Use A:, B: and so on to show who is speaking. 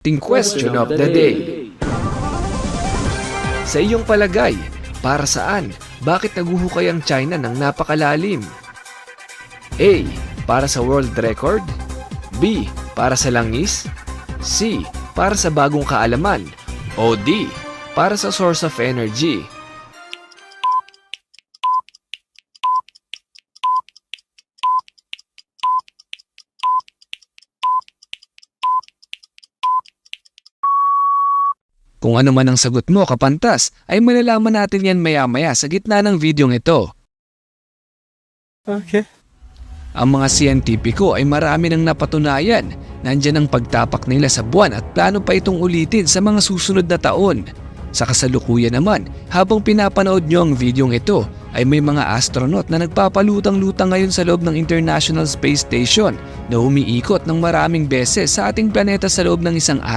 A: Question of the day. Sa iyong palagay, para saan? Bakit naguhukay ang China ng napakalalim? A. Para sa world record. B. Para sa langis. C. Para sa bagong kaalaman. O D. Para sa source of energy. Kung ano man ang sagot mo, kapantas, ay malalaman natin yan maya-maya sa gitna ng videong ito.
B: Okay.
A: Ang mga siyentipiko ay marami nang napatunayan. Nandyan ang pagtapak nila sa buwan at plano pa itong ulitin sa mga susunod na taon. Sa kasalukuyan naman, habang pinapanood nyo ang videong ito, ay may mga astronaut na nagpapalutang-lutang ngayon sa loob ng International Space Station na umiikot ng maraming beses sa ating planeta sa loob ng isang